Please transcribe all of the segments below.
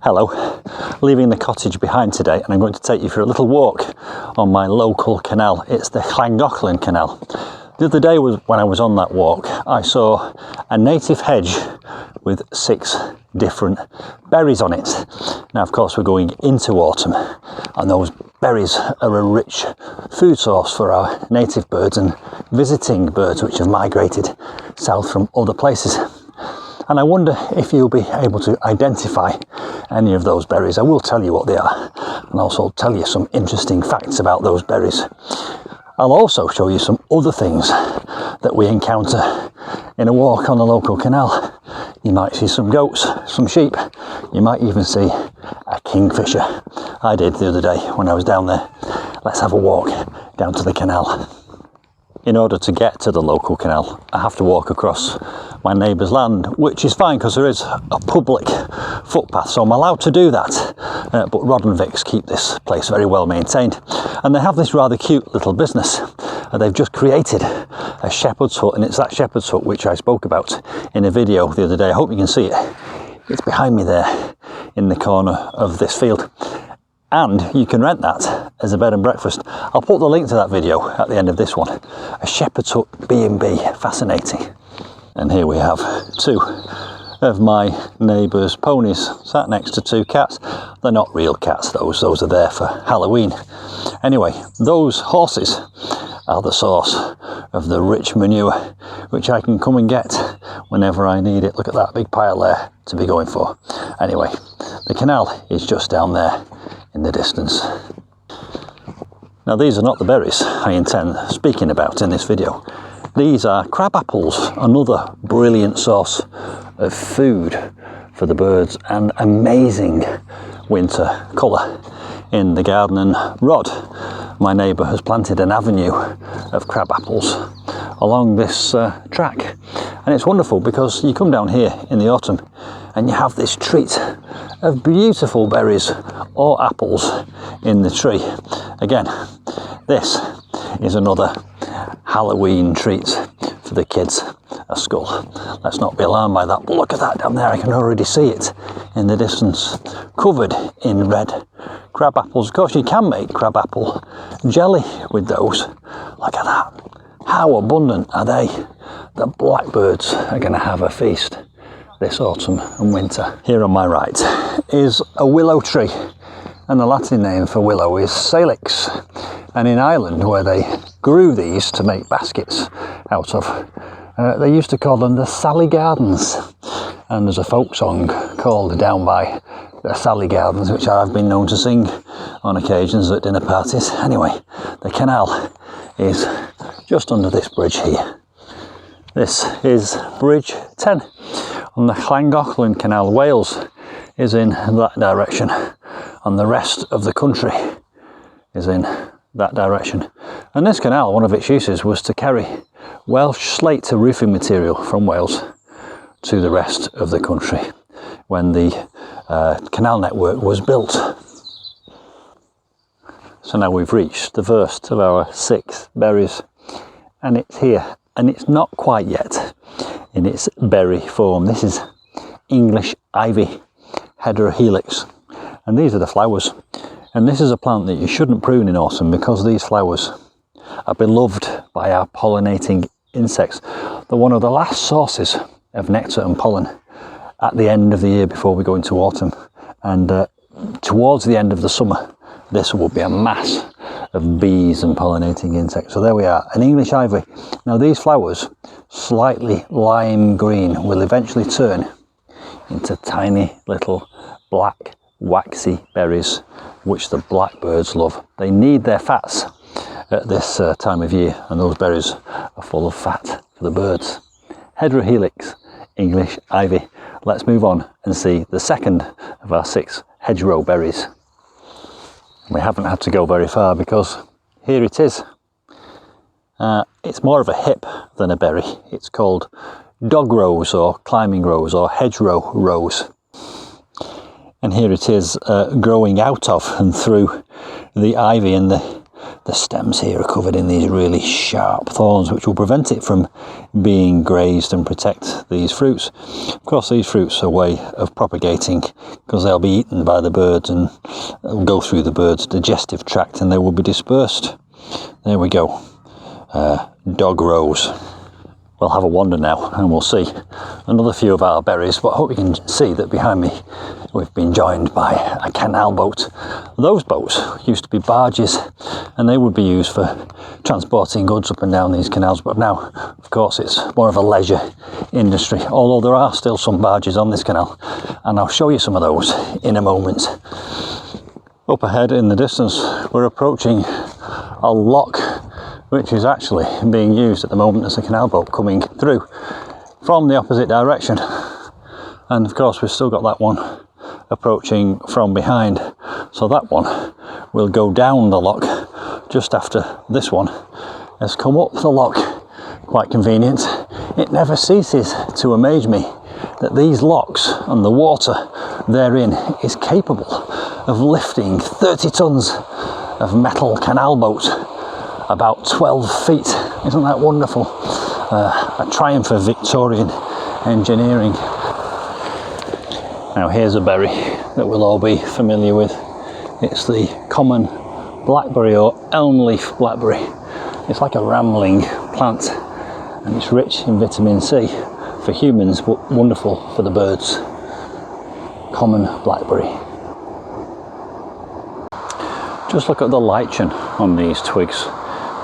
Hello, leaving the cottage behind today, and I'm going to take you for a little walk on my local canal. It's the Llangollen Canal. The other day when I was on that walk, I saw a native hedge with 6 different berries on it. Now, of course, we're going into autumn, and those berries are a rich food source for our native birds and visiting birds which have migrated south from other places. And I wonder if you'll be able to identify any of those berries. I will tell you what they are, and also tell you some interesting facts about those berries. I'll also show you some other things that we encounter in a walk on the local canal. You might see some goats, some sheep, you might even see a kingfisher. I did the other day when I was down there. Let's have a walk down to the canal. In order to get to the local canal, I have to walk across my neighbour's land, which is fine because there is a public footpath, so I'm allowed to do that. But Rod and Vix keep this place very well maintained, and they have this rather cute little business. They've just created a shepherd's hut, and it's that shepherd's hut which I spoke about in a video the other day. I hope you can see it. It's behind me there in the corner of this field. And you can rent that as a bed and breakfast. I'll put the link to that video at the end of this one. A shepherd's hut B&B, fascinating. And here we have 2 of my neighbour's ponies sat next to 2 cats. They're not real cats, those are there for Halloween. Anyway, those horses are the source of the rich manure which I can come and get whenever I need it. Look at that big pile there to be going for. Anyway, the canal is just down there in the distance. Now, these are not the berries I intend speaking about in this video. These are crab apples, another brilliant source of food for the birds and amazing winter colour in the garden. And Rod, my neighbour, has planted an avenue of crab apples along this track, and it's wonderful because you come down here in the autumn and you have this treat of beautiful berries or apples in the tree. Again, this is another Halloween treat for the kids at school. Let's not be alarmed by that, but look at that down there. I can already see it in the distance, covered in red crab apples. Of course, you can make crab apple jelly with those. Look at that. How abundant are they? The blackbirds are going to have a feast this autumn and winter. Here on my right is a willow tree, and the Latin name for willow is salix. And in Ireland, where they grew these to make baskets out of, they used to call them the Sally Gardens. And there's a folk song called Down by the Sally Gardens, which I've been known to sing on occasions at dinner parties. Anyway, the canal is just under this bridge here. This is Bridge 10 on the Llangollen Canal. Wales is in that direction, and the rest of the country is in that direction. And this canal, one of its uses was to carry Welsh slate roofing material from Wales to the rest of the country when the canal network was built. So now we've reached the first of our 6 berries, and it's here, and it's not quite yet in its berry form. This is English ivy, Hedgerow, and these are the flowers. And this is a plant that you shouldn't prune in autumn because these flowers are beloved by our pollinating insects. They're one of the last sources of nectar and pollen at the end of the year before we go into autumn. And towards the end of the summer, this will be a mass of bees and pollinating insects. So there we are, an English ivy. Now these flowers, slightly lime green, will eventually turn into tiny little black waxy berries which the blackbirds love. They need their fats at this time of year, and those berries are full of fat for the birds. Hedgerow, English ivy. Let's move on and see the second of our 6 hedgerow berries. We haven't had to go very far because here it is. It's more of a hip than a berry. It's called dog rose or climbing rose or hedgerow rose. And here it is growing out of and through the ivy, and the the stems here are covered in these really sharp thorns, which will prevent it from being grazed and protect these fruits. Of course, these fruits are a way of propagating because they'll be eaten by the birds and go through the bird's digestive tract and they will be dispersed. There we go. Dog rose. We'll have a wander now and we'll see another few of our berries, but I hope you can see that behind me we've been joined by a canal boat. Those boats used to be barges and they would be used for transporting goods up and down these canals, but now of course it's more of a leisure industry, although there are still some barges on this canal and I'll show you some of those in a moment. Up ahead in the distance we're approaching a lock which is actually being used at the moment as a canal boat coming through from the opposite direction, and of course we've still got that one approaching from behind, so that one will go down the lock just after this one has come up the lock. Quite convenient. It never ceases to amaze me that these locks and the water therein is capable of lifting 30 tons of metal canal boat about 12 feet. Isn't that wonderful? A triumph of Victorian engineering. Now here's a berry that we'll all be familiar with. It's the common blackberry or elm leaf blackberry. It's like a rambling plant and it's rich in vitamin C for humans, but wonderful for the birds. Common blackberry. Just look at the lichen on these twigs.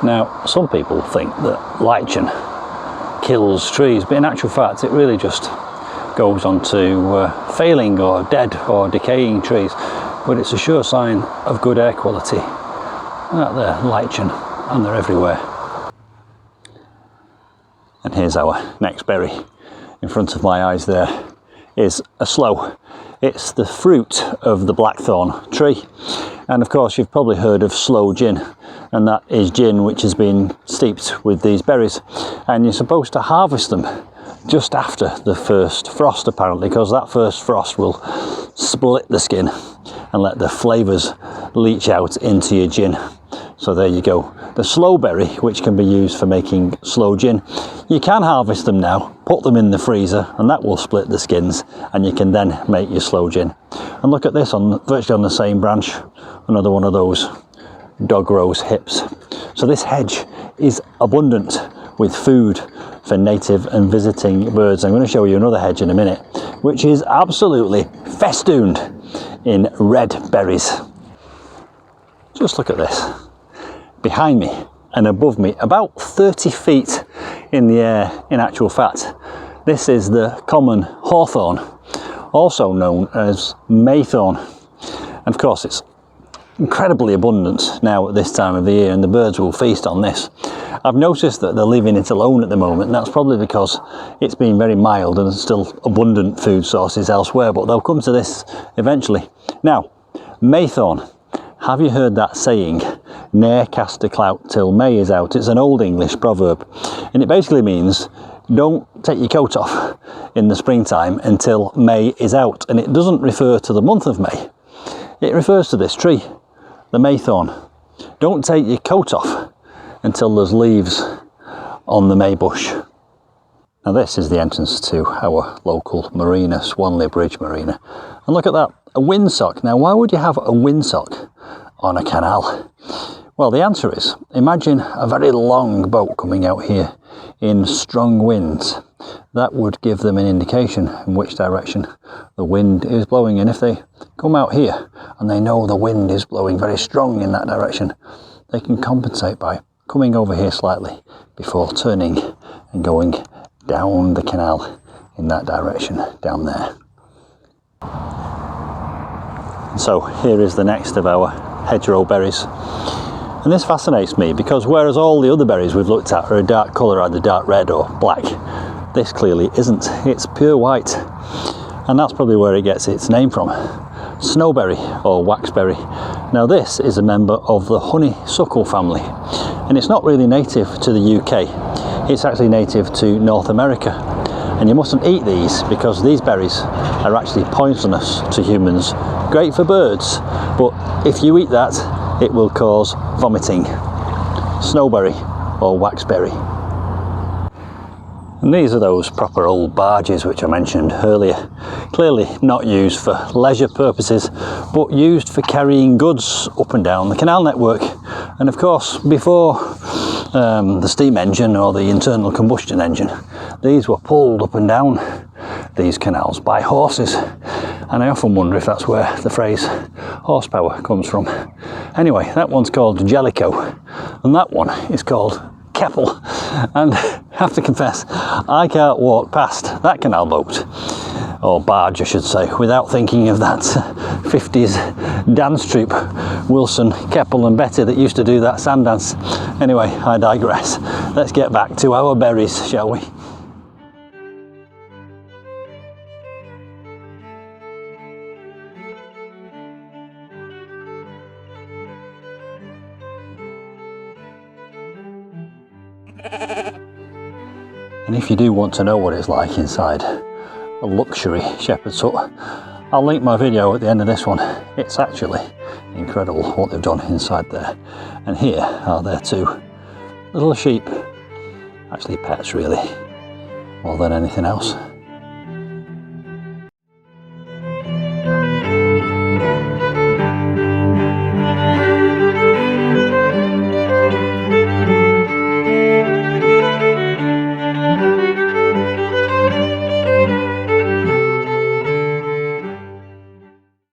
Now, some people think that lichen kills trees, but in actual fact it really just goes on to failing or dead or decaying trees, but it's a sure sign of good air quality. Look at there, lichen, and they're everywhere. And here's our next berry. In front of my eyes there is a sloe. It's the fruit of the blackthorn tree, and of course you've probably heard of sloe gin, and that is gin which has been steeped with these berries, and you're supposed to harvest them just after the first frost apparently, because that first frost will split the skin and let the flavours leach out into your gin. So there you go. The sloe berry, which can be used for making sloe gin, you can harvest them now, put them in the freezer, and that will split the skins, and you can then make your sloe gin. And look at this, on virtually on the same branch, another one of those dog rose hips. So this hedge is abundant with food for native and visiting birds. I'm going to show you another hedge in a minute, which is absolutely festooned in red berries. Just look at this. Behind me and above me, about 30 feet in the air in actual fact, this is the common hawthorn, also known as maythorn. And of course it's incredibly abundant now at this time of the year, and the birds will feast on this. I've noticed that they're leaving it alone at the moment, and that's probably because it's been very mild and there's still abundant food sources elsewhere, but they'll come to this eventually. Now, maythorn. Have you heard that saying, "Ne'er cast a clout till May is out"? It's an old English proverb, and it basically means don't take your coat off in the springtime until May is out. And it doesn't refer to the month of May, it refers to this tree, the maythorn. Don't take your coat off until there's leaves on the May bush. Now this is the entrance to our local marina, Swanley Bridge Marina. And look at that, a windsock. Now why would you have a windsock on a canal? Well, the answer is, imagine a very long boat coming out here in strong winds. That would give them an indication in which direction the wind is blowing, and if they come out here and they know the wind is blowing very strong in that direction, they can compensate by coming over here slightly before turning and going down the canal in that direction down there. So here is the next of our hedgerow berries, and this fascinates me because whereas all the other berries we've looked at are a dark colour, either dark red or black, this clearly isn't. It's pure white, and that's probably where it gets its name from. Snowberry or waxberry. Now this is a member of the honeysuckle family, and it's not really native to the UK, it's actually native to North America. And you mustn't eat these because these berries are actually poisonous to humans. Great for birds, but if you eat that, it will cause vomiting snowberry or waxberry. And these are those proper old barges which I mentioned earlier. Clearly not used for leisure purposes, but used for carrying goods up and down the canal network. And of course, before the steam engine or the internal combustion engine, these were pulled up and down these canals by horses. And I often wonder if that's where the phrase horsepower comes from. Anyway, that one's called Jellicoe, and that one is called Keppel. And I have to confess, I can't walk past that canal boat, or barge I should say, without thinking of that 50s dance troupe, Wilson, Keppel and Betty, that used to do that sand dance. Anyway, I digress. Let's get back to our berries, shall we? And if you do want to know what it's like inside a luxury shepherd's hut, I'll link my video at the end of this one. It's actually incredible what they've done inside there. And here are their two little sheep, actually pets really, more than anything else.